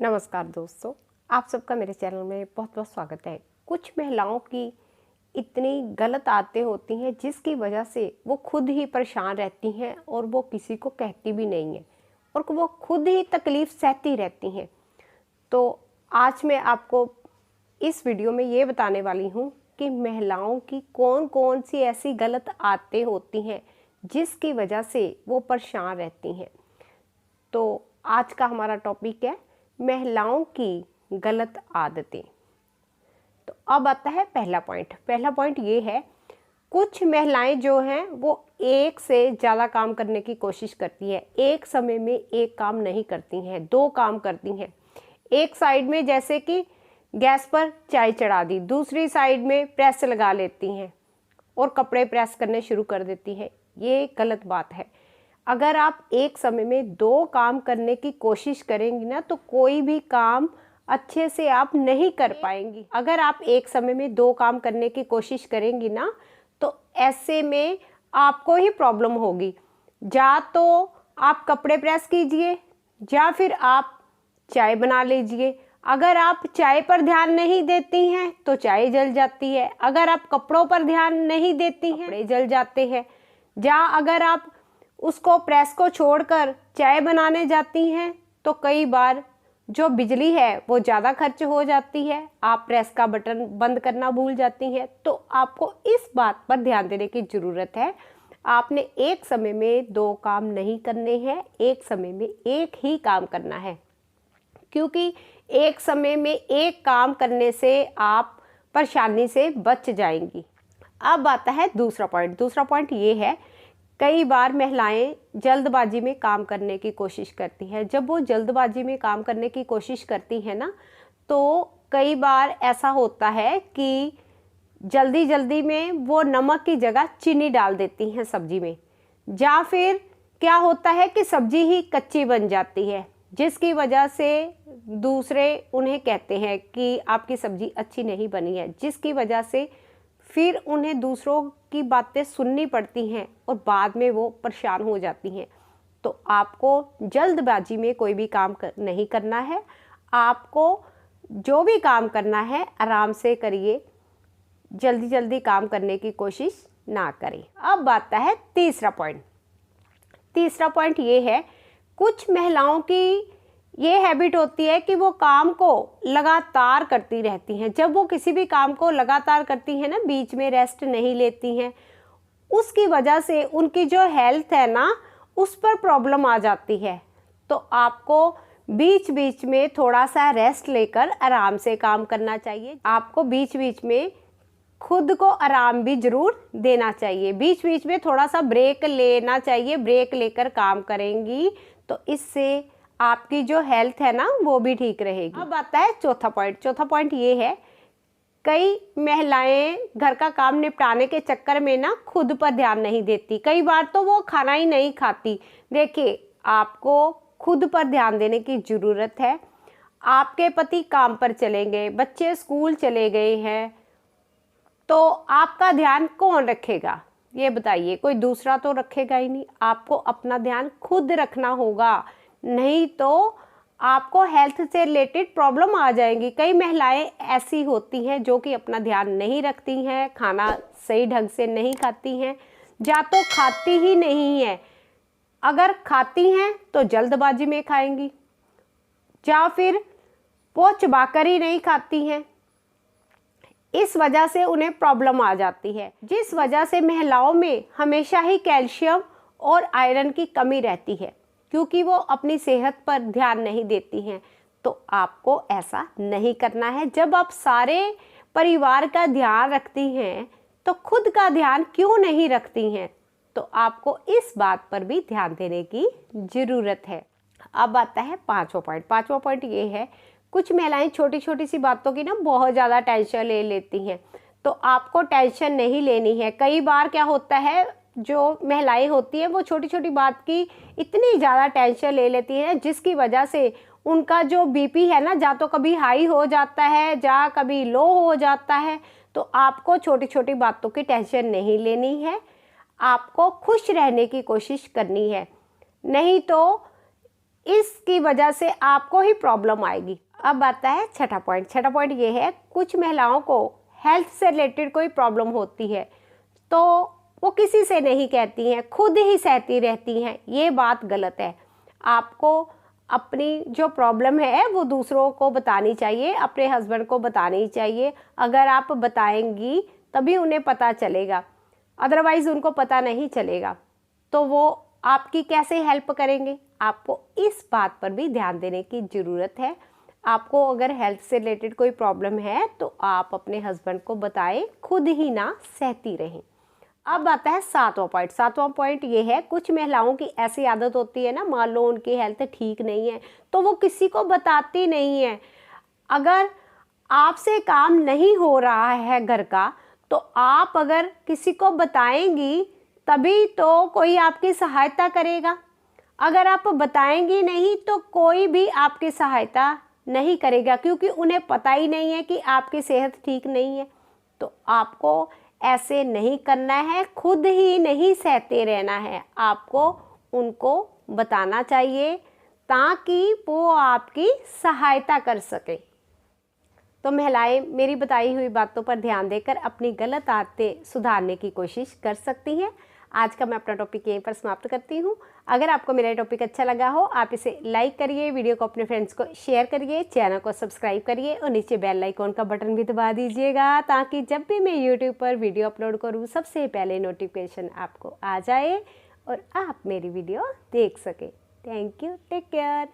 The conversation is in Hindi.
नमस्कार दोस्तों, आप सबका मेरे चैनल में बहुत बहुत स्वागत है। कुछ महिलाओं की इतनी गलत आदतें होती हैं जिसकी वजह से वो खुद ही परेशान रहती हैं और वो किसी को कहती भी नहीं है और वो खुद ही तकलीफ़ सहती रहती हैं। तो आज मैं आपको इस वीडियो में ये बताने वाली हूँ कि महिलाओं की कौन कौन सी ऐसी गलत आदतें होती हैं जिसकी वजह से वो परेशान रहती हैं। तो आज का हमारा टॉपिक है महिलाओं की गलत आदतें। तो अब आता है पहला पॉइंट ये है, कुछ महिलाएं जो हैं वो एक से ज़्यादा काम करने की कोशिश करती हैं। एक समय में एक काम नहीं करती हैं, दो काम करती हैं। एक साइड में जैसे कि गैस पर चाय चढ़ा दी, दूसरी साइड में प्रेस लगा लेती हैं और कपड़े प्रेस करने शुरू कर देती हैं। ये गलत बात है। अगर आप एक समय में दो काम करने की कोशिश करेंगी ना तो कोई भी काम अच्छे से आप नहीं कर पाएंगी। अगर आप एक समय में दो काम करने की कोशिश करेंगी ना तो ऐसे में आपको ही प्रॉब्लम होगी। या तो आप कपड़े प्रेस कीजिए या फिर आप चाय बना लीजिए। अगर आप चाय पर ध्यान नहीं देती हैं तो चाय जल जाती है, अगर आप कपड़ों पर ध्यान नहीं देती हैं कपड़े जल जाते हैं। या अगर आप उसको प्रेस को छोड़कर चाय बनाने जाती हैं तो कई बार जो बिजली है वो ज़्यादा खर्च हो जाती है, आप प्रेस का बटन बंद करना भूल जाती हैं। तो आपको इस बात पर ध्यान देने की ज़रूरत है। आपने एक समय में दो काम नहीं करने हैं, एक समय में एक ही काम करना है, क्योंकि एक समय में एक काम करने से आप परेशानी से बच जाएंगी। अब आता है दूसरा पॉइंट ये है, कई बार महिलाएं जल्दबाजी में काम करने की कोशिश करती हैं। जब वो जल्दबाजी में काम करने की कोशिश करती हैं ना तो कई बार ऐसा होता है कि जल्दी जल्दी में वो नमक की जगह चीनी डाल देती हैं सब्जी में, या फिर क्या होता है कि सब्जी ही कच्ची बन जाती है जिसकी वजह से दूसरे उन्हें कहते हैं कि आपकी सब्जी अच्छी नहीं बनी है, जिसकी वजह से फिर उन्हें दूसरों की बातें सुननी पड़ती हैं और बाद में वो परेशान हो जाती हैं। तो आपको जल्दबाजी में कोई भी काम नहीं करना है। आपको जो भी काम करना है आराम से करिए, जल्दी जल्दी काम करने की कोशिश ना करें। अब आता है तीसरा पॉइंट ये है, कुछ महिलाओं की ये हैबिट होती है कि वो काम को लगातार करती रहती हैं। जब वो किसी भी काम को लगातार करती हैं ना, बीच में रेस्ट नहीं लेती हैं, उसकी वजह से उनकी जो हेल्थ है ना उस पर प्रॉब्लम आ जाती है। तो आपको बीच बीच में थोड़ा सा रेस्ट लेकर आराम से काम करना चाहिए। आपको बीच बीच में खुद को आराम भी जरूर देना चाहिए, बीच बीच में थोड़ा सा ब्रेक लेना चाहिए। ब्रेक लेकर काम करेंगी तो इससे आपकी जो हेल्थ है ना वो भी ठीक रहेगी। अब आता है चौथा पॉइंट ये है, कई महिलाएं घर का काम निपटाने के चक्कर में ना खुद पर ध्यान नहीं देती। कई बार तो वो खाना ही नहीं खाती। देखिए, आपको खुद पर ध्यान देने की ज़रूरत है। आपके पति काम पर चले गए, बच्चे स्कूल चले गए हैं, तो आपका ध्यान कौन रखेगा ये बताइए? कोई दूसरा तो रखेगा ही नहीं। आपको अपना ध्यान खुद रखना होगा, नहीं तो आपको हेल्थ से रिलेटेड प्रॉब्लम आ जाएंगी। कई महिलाएं ऐसी होती हैं जो कि अपना ध्यान नहीं रखती हैं, खाना सही ढंग से नहीं खाती हैं, या तो खाती ही नहीं है। अगर खाती हैं तो जल्दबाजी में खाएंगी, या फिर वो चबाकर ही नहीं खाती हैं। इस वजह से उन्हें प्रॉब्लम आ जाती है, जिस वजह से महिलाओं में हमेशा ही कैल्शियम और आयरन की कमी रहती है, क्योंकि वो अपनी सेहत पर ध्यान नहीं देती हैं। तो आपको ऐसा नहीं करना है। जब आप सारे परिवार का ध्यान रखती हैं तो खुद का ध्यान क्यों नहीं रखती हैं? तो आपको इस बात पर भी ध्यान देने की ज़रूरत है। अब आता है पांचवा पॉइंट ये है, कुछ महिलाएं छोटी छोटी सी बातों की ना बहुत ज़्यादा टेंशन ले लेती हैं। तो आपको टेंशन नहीं लेनी है। कई बार क्या होता है, जो महिलाएं होती हैं वो छोटी छोटी बात की इतनी ज़्यादा टेंशन ले लेती हैं जिसकी वजह से उनका जो बीपी है ना, या तो कभी हाई हो जाता है या कभी लो हो जाता है। तो आपको छोटी छोटी बातों की टेंशन नहीं लेनी है, आपको खुश रहने की कोशिश करनी है। नहीं तो इसकी वजह से आपको ही प्रॉब्लम आएगी। अब आता है छठा पॉइंट। छठा पॉइंट ये है, कुछ महिलाओं को हेल्थ से रिलेटेड कोई प्रॉब्लम होती है तो वो किसी से नहीं कहती हैं, खुद ही सहती रहती हैं। ये बात गलत है। आपको अपनी जो प्रॉब्लम है वो दूसरों को बतानी चाहिए, अपने हस्बैंड को बतानी चाहिए। अगर आप बताएंगी तभी उन्हें पता चलेगा, अदरवाइज़ उनको पता नहीं चलेगा तो वो आपकी कैसे हेल्प करेंगे। आपको इस बात पर भी ध्यान देने की ज़रूरत है। आपको अगर हेल्थ से रिलेटेड कोई प्रॉब्लम है तो आप अपने हस्बैंड को बताएं, खुद ही ना सहती रहें। अब आता है सातवां पॉइंट। सातवां पॉइंट ये है, कुछ महिलाओं की ऐसी आदत होती है ना, मान लो उनकी हेल्थ ठीक नहीं है तो वो किसी को बताती नहीं है। अगर आपसे काम नहीं हो रहा है घर का तो आप अगर किसी को बताएंगी तभी तो कोई आपकी सहायता करेगा। अगर आप बताएंगी नहीं तो कोई भी आपकी सहायता नहीं करेगा, क्योंकि उन्हें पता ही नहीं है कि आपकी सेहत ठीक नहीं है। तो आपको ऐसे नहीं करना है, खुद ही नहीं सहते रहना है, आपको उनको बताना चाहिए ताकि वो आपकी सहायता कर सके। तो महिलाएं मेरी बताई हुई बातों पर ध्यान देकर अपनी गलत आदतें सुधारने की कोशिश कर सकती हैं। आज का मैं अपना टॉपिक यहीं पर समाप्त करती हूँ। अगर आपको मेरा टॉपिक अच्छा लगा हो आप इसे लाइक करिए, वीडियो को अपने फ्रेंड्स को शेयर करिए, चैनल को सब्सक्राइब करिए और नीचे बेल आइकॉन का बटन भी दबा दीजिएगा ताकि जब भी मैं यूट्यूब पर वीडियो अपलोड करूँ सबसे पहले नोटिफिकेशन आपको आ जाए और आप मेरी वीडियो देख सकें। Thank you, take care.